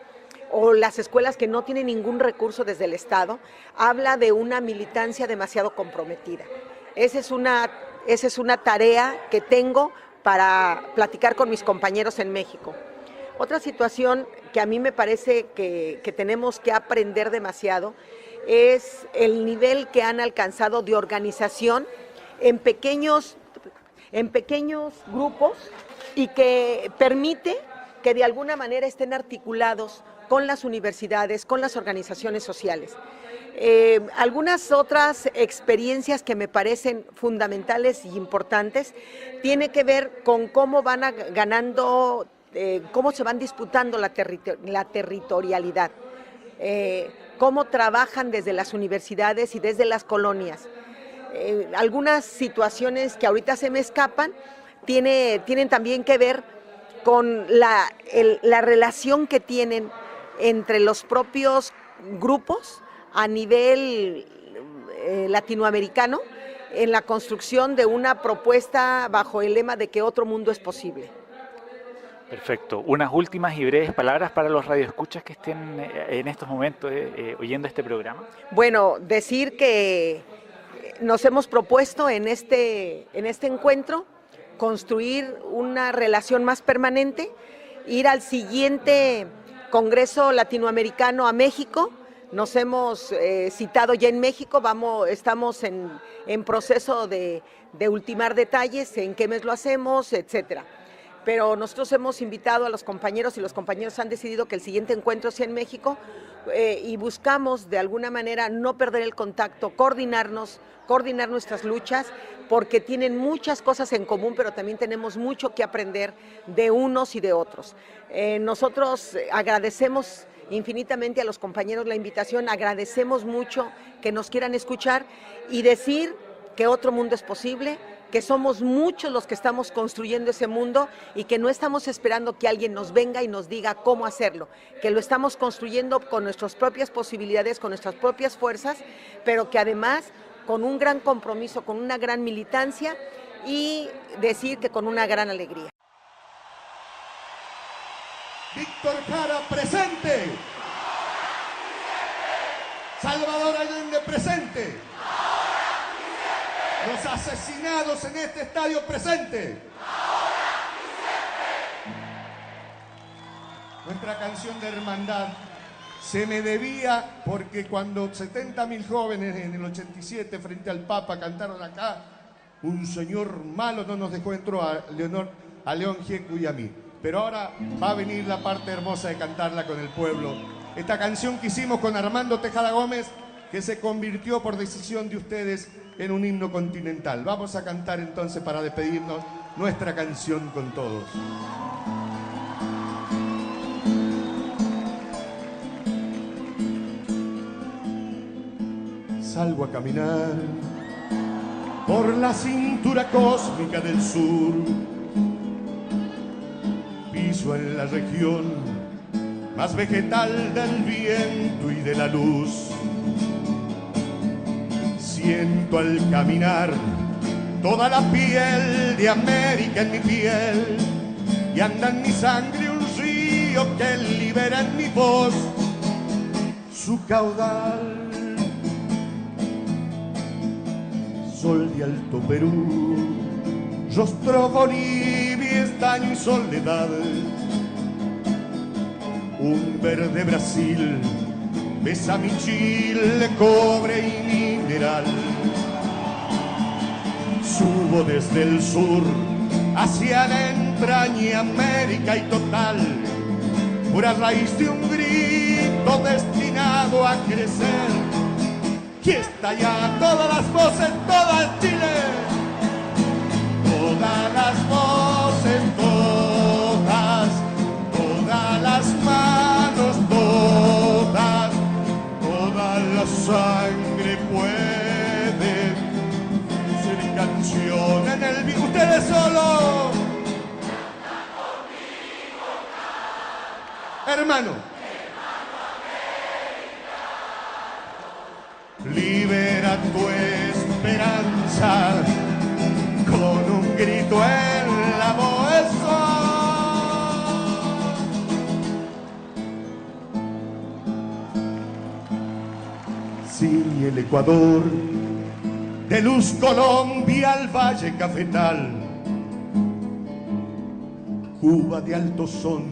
o las escuelas que no tienen ningún recurso desde el Estado, habla de una militancia demasiado comprometida. Esa es una tarea que tengo para platicar con mis compañeros en México. Otra situación que a mí me parece que tenemos que aprender demasiado es el nivel que han alcanzado de organización en pequeños grupos y que permite que de alguna manera estén articulados con las universidades, con las organizaciones sociales. Algunas otras experiencias que me parecen fundamentales y importantes tiene que ver con cómo van ganando, cómo se van disputando la territorialidad, cómo trabajan desde las universidades y desde las colonias. Algunas situaciones que ahorita se me escapan tienen también que ver con la relación que tienen entre los propios grupos a nivel latinoamericano en la construcción de una propuesta bajo el lema de que otro mundo es posible. Perfecto. Unas últimas y breves palabras para los radioescuchas que estén en estos momentos oyendo este programa. Bueno, decir que nos hemos propuesto en este encuentro construir una relación más permanente, ir al siguiente Congreso Latinoamericano a México. Nos hemos citado ya en México, estamos en proceso de ultimar detalles, en qué mes lo hacemos, etcétera. Pero nosotros hemos invitado a los compañeros y los compañeros han decidido que el siguiente encuentro sea en México y buscamos de alguna manera no perder el contacto, coordinar nuestras luchas, porque tienen muchas cosas en común, pero también tenemos mucho que aprender de unos y de otros. Nosotros agradecemos infinitamente a los compañeros la invitación, agradecemos mucho que nos quieran escuchar y decir que otro mundo es posible, que somos muchos los que estamos construyendo ese mundo y que no estamos esperando que alguien nos venga y nos diga cómo hacerlo, que lo estamos construyendo con nuestras propias posibilidades, con nuestras propias fuerzas, pero que además con un gran compromiso, con una gran militancia y decir que con una gran alegría. Víctor Jara, presente. Salvador Allende, presente. Los asesinados en este estadio, presente. Nuestra canción de hermandad se me debía porque cuando 70.000 jóvenes en el 87 frente al Papa cantaron acá, un señor malo no nos dejó entrar a León Gieco y a mí. Pero ahora va a venir la parte hermosa de cantarla con el pueblo. Esta canción que hicimos con Armando Tejada Gómez, que se convirtió por decisión de ustedes en un himno continental. Vamos a cantar entonces para despedirnos nuestra canción con todos. Salgo a caminar por la cintura cósmica del sur. Piso en la región más vegetal del viento y de la luz. Siento al caminar toda la piel de América en mi piel y anda en mi sangre un río que libera en mi voz su caudal. Sol de Alto Perú, rostro Bolivia, estaño y soledad. Un verde Brasil besa mi Chile, cobre y mineral. Subo desde el sur hacia la entraña América y total, pura raíz de un grito destinado a crecer. Aquí está ya todas las voces, todas Chile, todas las voces, todas las manos, toda la sangre puede ser canción en el vivo. Ustedes solo, hermano. Libera tu esperanza con un grito en la voz. Sí, el Ecuador, de Luz Colombia al Valle Cafetal, Cuba de Alto Son,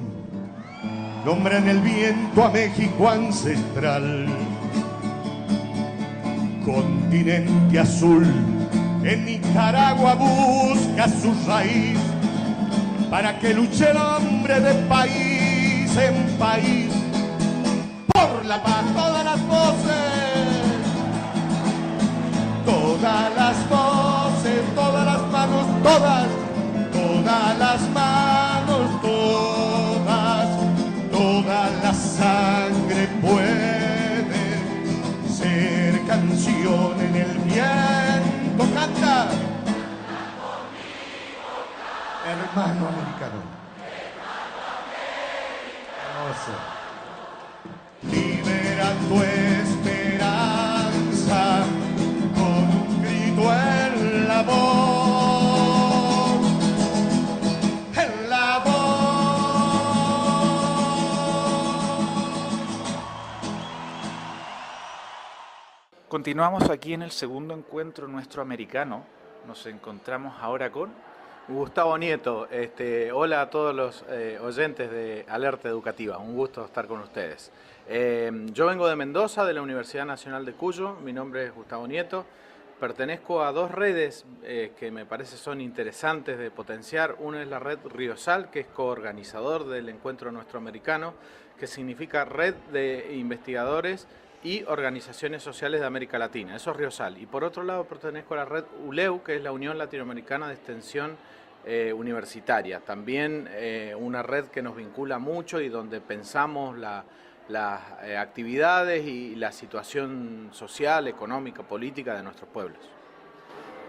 nombra en el viento a México ancestral. Continente azul, en Nicaragua busca su raíz, para que luche el hombre de país en país la paz, todas las voces, todas las voces, todas las manos, todas las manos, toda la sangre puede ser canción en el viento. Canta, hermano americano. Libera tu esperanza con un grito en la voz, en la voz. Continuamos aquí en el segundo encuentro nuestro americano. Nos encontramos ahora con Gustavo Nieto. Hola a todos los oyentes de Alerta Educativa, un gusto estar con ustedes. Yo vengo de Mendoza, de la Universidad Nacional de Cuyo, mi nombre es Gustavo Nieto, pertenezco a dos redes que me parece son interesantes de potenciar. Una es la red Riosal, que es coorganizador del Encuentro Nuestro Americano, que significa Red de Investigadores y Organizaciones Sociales de América Latina, eso es Riosal. Y por otro lado pertenezco a la red ULEU, que es la Unión Latinoamericana de Extensión Universitaria, también una red que nos vincula mucho y donde pensamos las actividades y la situación social, económica, política de nuestros pueblos.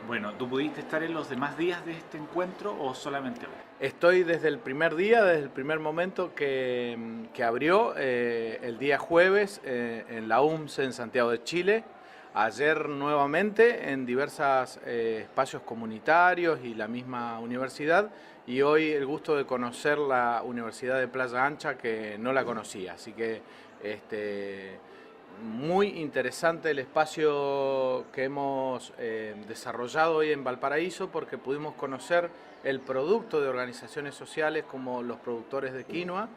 Bueno, ¿tú pudiste estar en los demás días de este encuentro o solamente hoy? Estoy desde el primer día, desde el primer momento que abrió, el día jueves en la UMS en Santiago de Chile, ayer nuevamente en diversos espacios comunitarios y la misma universidad, y hoy el gusto de conocer la Universidad de Playa Ancha, que no la conocía, así que muy interesante el espacio que hemos desarrollado hoy en Valparaíso, porque pudimos conocer el producto de organizaciones sociales como los productores de quinoa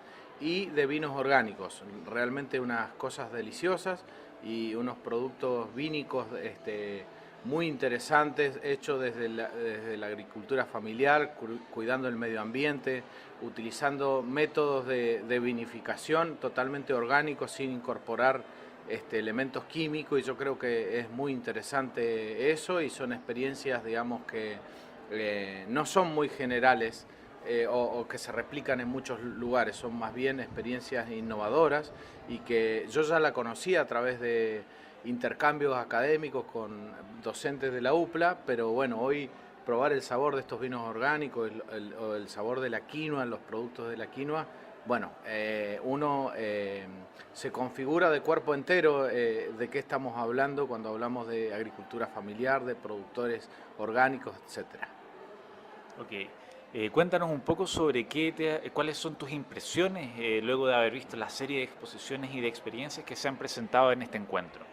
y de vinos orgánicos, realmente unas cosas deliciosas y unos productos vínicos muy interesantes, hechos desde la agricultura familiar, cuidando el medio ambiente, utilizando métodos de vinificación totalmente orgánicos sin incorporar elementos químicos, y yo creo que es muy interesante eso, y son experiencias, digamos, que no son muy generales o que se replican en muchos lugares, son más bien experiencias innovadoras y que yo ya la conocí a través de intercambios académicos con docentes de la UPLA, pero bueno, hoy probar el sabor de estos vinos orgánicos o el sabor de la quinoa, los productos de la quinoa, bueno, uno se configura de cuerpo entero de qué estamos hablando cuando hablamos de agricultura familiar, de productores orgánicos, etcétera. Ok. Cuéntanos un poco sobre cuáles son tus impresiones luego de haber visto la serie de exposiciones y de experiencias que se han presentado en este encuentro.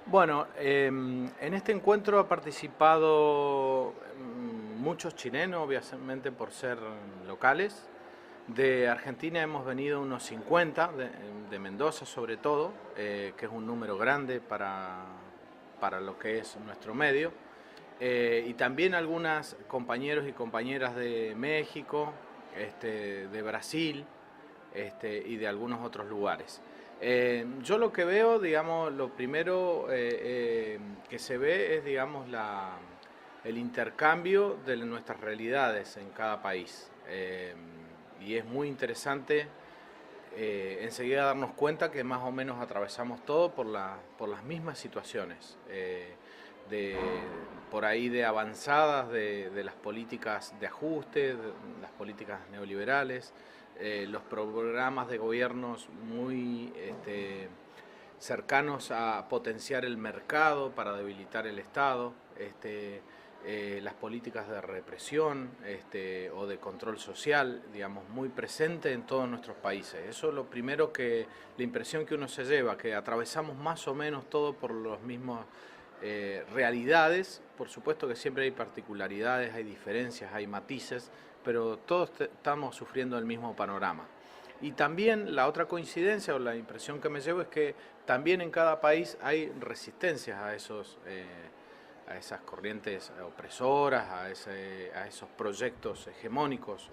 Bueno, en este encuentro ha participado muchos chilenos, obviamente por ser locales. De Argentina hemos venido unos 50, de Mendoza sobre todo, que es un número grande para lo que es nuestro medio. Y también algunas compañeros y compañeras de México, de Brasil y de algunos otros lugares. Yo lo que veo, digamos, lo primero que se ve es, digamos, el intercambio de nuestras realidades en cada país. Y es muy interesante enseguida darnos cuenta que más o menos atravesamos todo por las mismas situaciones. Por ahí de avanzadas de las políticas de ajuste, de las políticas neoliberales, los programas de gobiernos muy cercanos a potenciar el mercado para debilitar el Estado, las políticas de represión o de control social, digamos, muy presente en todos nuestros países. Eso es lo primero la impresión que uno se lleva, que atravesamos más o menos todo por los mismos realidades. Por supuesto que siempre hay particularidades, hay diferencias, hay matices, pero todos estamos sufriendo el mismo panorama. Y también la otra coincidencia o la impresión que me llevo es que también en cada país hay resistencias a esas corrientes opresoras, a esos proyectos hegemónicos,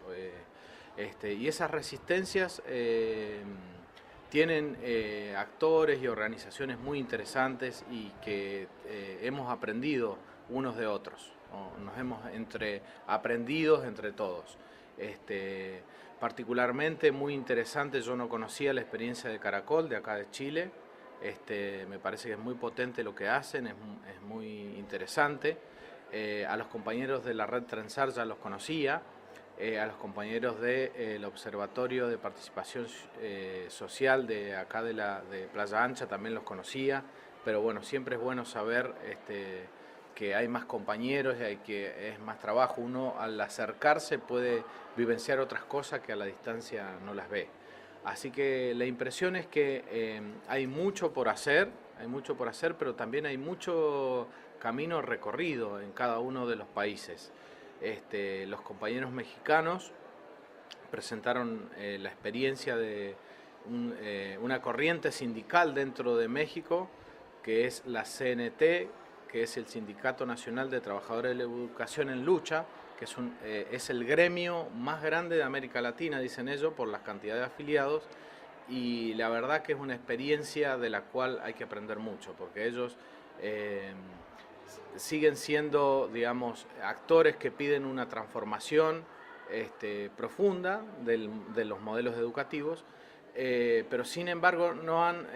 y esas resistencias tienen actores y organizaciones muy interesantes y que hemos aprendido unos de otros, ¿no? Nos hemos aprendido entre todos. Particularmente muy interesante, yo no conocía la experiencia de Caracol de acá de Chile. Me parece que es muy potente lo que hacen, es muy interesante. A los compañeros de la red Trenzar ya los conocía. A los compañeros del Observatorio de Participación Social de acá de Playa Ancha también los conocía, pero bueno, siempre es bueno saber que hay más compañeros y que es más trabajo. Uno al acercarse puede vivenciar otras cosas que a la distancia no las ve. Así que la impresión es que hay mucho por hacer, pero también hay mucho camino recorrido en cada uno de los países. Los compañeros mexicanos presentaron la experiencia de una corriente sindical dentro de México, que es la CNT, que es el Sindicato Nacional de Trabajadores de la Educación en Lucha, que es el gremio más grande de América Latina, dicen ellos, por la cantidad de afiliados, y la verdad que es una experiencia de la cual hay que aprender mucho, porque ellos siguen siendo, digamos, actores que piden una transformación profunda de los modelos educativos, pero sin embargo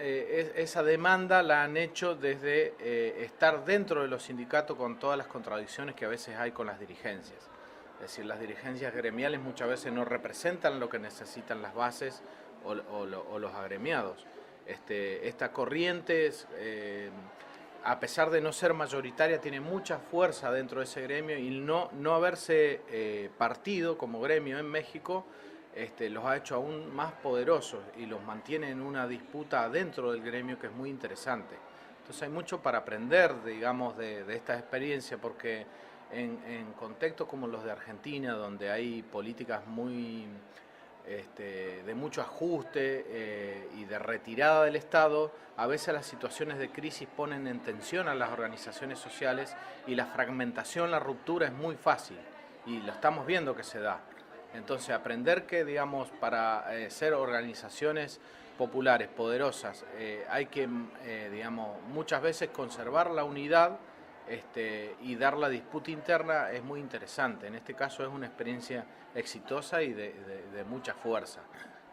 esa demanda la han hecho desde estar dentro de los sindicatos con todas las contradicciones que a veces hay con las dirigencias. Es decir, las dirigencias gremiales muchas veces no representan lo que necesitan las bases o los agremiados. Esta corriente a pesar de no ser mayoritaria, tiene mucha fuerza dentro de ese gremio, y no haberse partido como gremio en México los ha hecho aún más poderosos y los mantiene en una disputa dentro del gremio que es muy interesante. Entonces hay mucho para aprender, digamos, de esta experiencia, porque en contextos como los de Argentina, donde hay políticas muy de mucho ajuste y de retirada del Estado, a veces las situaciones de crisis ponen en tensión a las organizaciones sociales y la fragmentación, la ruptura es muy fácil y lo estamos viendo que se da. Entonces aprender que, digamos, para ser organizaciones populares, poderosas, hay que, digamos, muchas veces conservar la unidad y dar la disputa interna es muy interesante. En este caso es una experiencia exitosa y de mucha fuerza,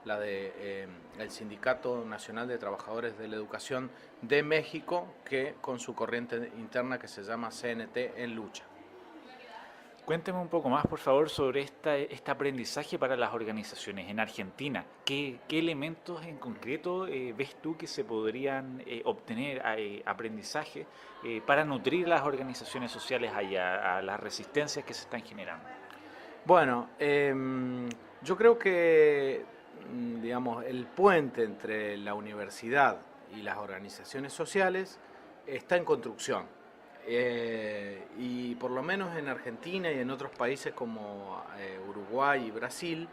la del Sindicato Nacional de Trabajadores de la Educación de México, que con su corriente interna que se llama CNT en Lucha. Cuénteme un poco más, por favor, sobre este aprendizaje para las organizaciones en Argentina. ¿Qué elementos en concreto ves tú que se podrían obtener aprendizaje para nutrir las organizaciones sociales allá, a las resistencias que se están generando? Bueno, yo creo que, digamos, el puente entre la universidad y las organizaciones sociales está en construcción. Y por lo menos en Argentina y en otros países como Uruguay y Brasil,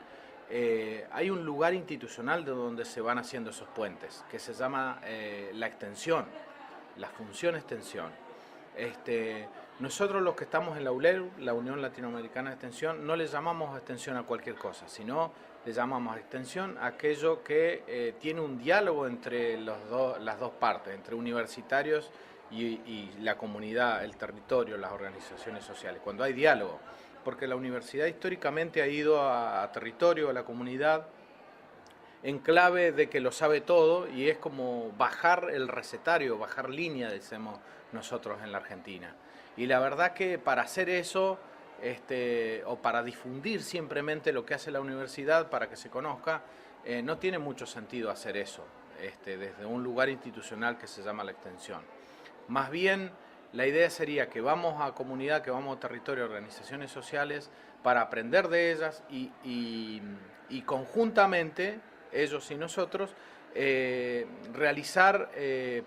hay un lugar institucional de donde se van haciendo esos puentes, que se llama la extensión, la función extensión. Nosotros los que estamos en la ULEU, la Unión Latinoamericana de Extensión, no le llamamos extensión a cualquier cosa, sino le llamamos extensión a aquello que tiene un diálogo entre las dos partes, entre universitarios y la comunidad, el territorio, las organizaciones sociales, cuando hay diálogo, porque la universidad históricamente ha ido a territorio, a la comunidad, en clave de que lo sabe todo, y es como bajar el recetario, bajar línea, decimos nosotros en la Argentina. Y la verdad que para hacer eso, o para difundir simplemente lo que hace la universidad para que se conozca, no tiene mucho sentido hacer eso, desde un lugar institucional que se llama la extensión. Más bien, la idea sería que vamos a comunidad, que vamos a territorio, organizaciones sociales, para aprender de ellas y conjuntamente, ellos y nosotros, realizar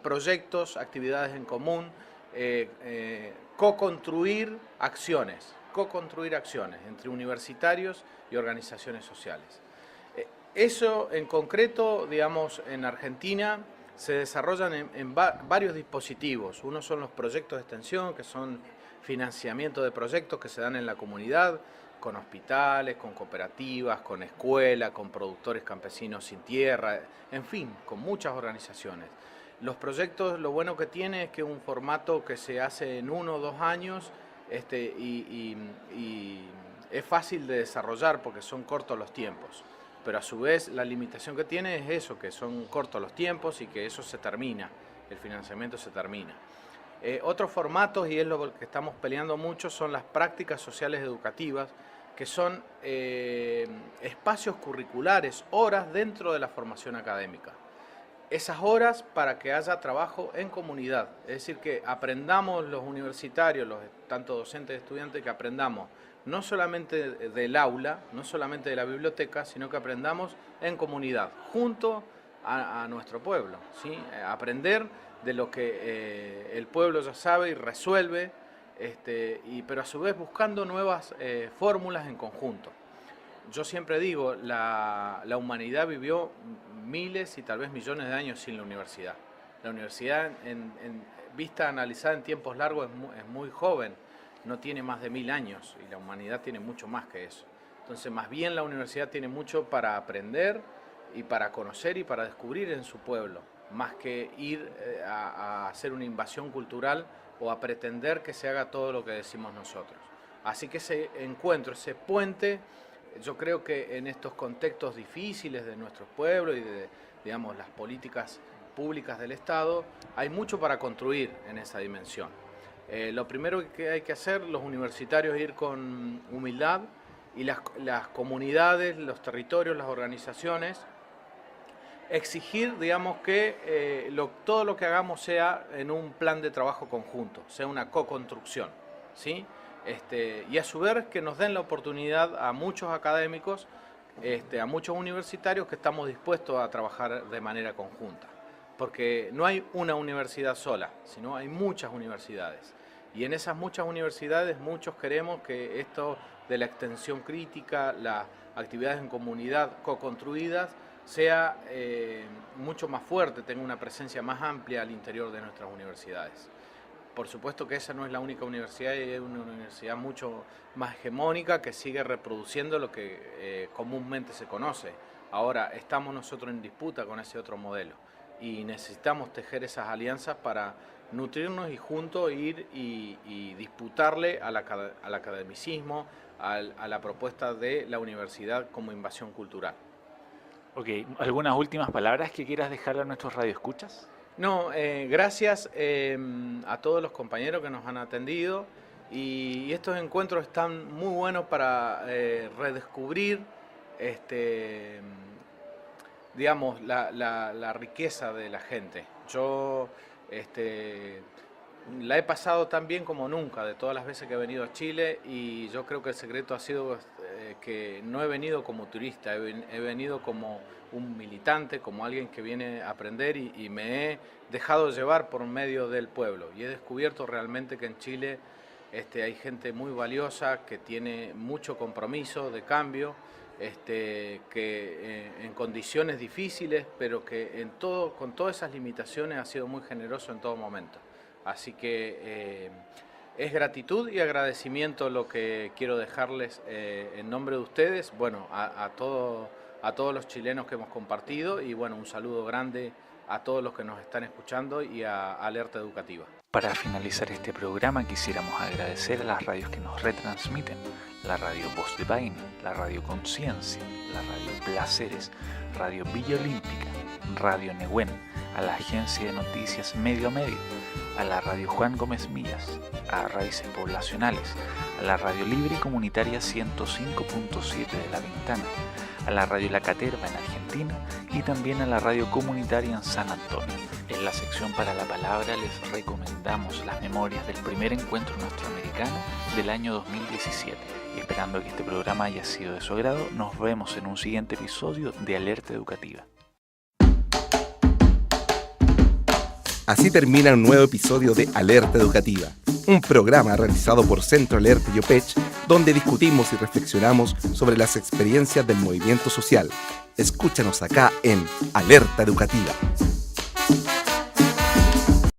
proyectos, actividades en común, co-construir acciones entre universitarios y organizaciones sociales. Eso en concreto, digamos, en Argentina se desarrollan en varios dispositivos. Uno son los proyectos de extensión, que son financiamiento de proyectos que se dan en la comunidad. con hospitales, con cooperativas, con escuelas, con productores campesinos sin tierra, en fin, con muchas organizaciones. Los proyectos, lo bueno que tiene es que es un formato que se hace en 1 o 2 años y es fácil de desarrollar porque son cortos los tiempos. Pero a su vez la limitación que tiene es eso, que son cortos los tiempos y que eso se termina, el financiamiento se termina. Otros formatos, y es lo que estamos peleando mucho, son las prácticas sociales educativas, que son espacios curriculares, horas dentro de la formación académica. Esas horas para que haya trabajo en comunidad, es decir, que aprendamos los universitarios, tanto docentes y estudiantes, que aprendamos no solamente del aula, no solamente de la biblioteca, sino que aprendamos en comunidad, junto a nuestro pueblo, ¿sí? Aprender de lo que el pueblo ya sabe y resuelve, pero a su vez buscando nuevas fórmulas en conjunto. Yo siempre digo, la humanidad vivió miles y tal vez millones de años sin la universidad. La universidad, vista analizada en tiempos largos, es muy joven, no tiene más de 1000 años y la humanidad tiene mucho más que eso. Entonces, más bien la universidad tiene mucho para aprender y para conocer y para descubrir en su pueblo, más que ir a hacer una invasión cultural o a pretender que se haga todo lo que decimos nosotros. Así que ese encuentro, ese puente, yo creo que en estos contextos difíciles de nuestros pueblos y de, digamos, las políticas públicas del Estado, hay mucho para construir en esa dimensión. Lo primero que hay que hacer, los universitarios, es ir con humildad, y las comunidades, los territorios, las organizaciones, exigir, digamos, que todo lo que hagamos sea en un plan de trabajo conjunto, sea una co-construcción, ¿sí? Y a su vez que nos den la oportunidad a muchos académicos, a muchos universitarios, que estamos dispuestos a trabajar de manera conjunta. Porque no hay una universidad sola, sino hay muchas universidades. Y en esas muchas universidades muchos queremos que esto de la extensión crítica, las actividades en comunidad co-construidas, sea mucho más fuerte, tenga una presencia más amplia al interior de nuestras universidades. Por supuesto que esa no es la única universidad, es una universidad mucho más hegemónica que sigue reproduciendo lo que comúnmente se conoce. Ahora estamos nosotros en disputa con ese otro modelo y necesitamos tejer esas alianzas para nutrirnos y juntos ir y disputarle al academicismo, a la propuesta de la universidad como invasión cultural. Ok, ¿algunas últimas palabras que quieras dejarle a nuestros radioescuchas? No, gracias a todos los compañeros que nos han atendido, y estos encuentros están muy buenos para redescubrir digamos, la riqueza de la gente. Yo la he pasado tan bien como nunca de todas las veces que he venido a Chile, y yo creo que el secreto ha sido que no he venido como turista, he venido como un militante, como alguien que viene a aprender, y me he dejado llevar por medio del pueblo, y he descubierto realmente que en Chile hay gente muy valiosa, que tiene mucho compromiso de cambio, que en condiciones difíciles, pero que con todas esas limitaciones ha sido muy generoso en todo momento. Así que es gratitud y agradecimiento lo que quiero dejarles en nombre de ustedes, bueno, a todos los chilenos que hemos compartido, y bueno, un saludo grande a todos los que nos están escuchando y a Alerta Educativa. Para finalizar este programa quisiéramos agradecer a las radios que nos retransmiten: la radio Voz de Paine, la radio Conciencia, la radio Placeres, radio Villa Olímpica, radio Nehuen, a la agencia de noticias Medio a Medio, a la radio Juan Gómez Millas, a Raíces Poblacionales, a la radio libre y comunitaria 105.7 de La Ventana, a la radio La Caterva en Argentina, y también a la radio comunitaria en San Antonio. En la sección Para la Palabra les recomendamos las memorias del primer encuentro nuestroamericano del año 2017. Y esperando que este programa haya sido de su agrado, nos vemos en un siguiente episodio de Alerta Educativa. Así termina un nuevo episodio de Alerta Educativa, un programa realizado por Centro Alerta y OPECH, donde discutimos y reflexionamos sobre las experiencias del movimiento social. Escúchanos acá en Alerta Educativa.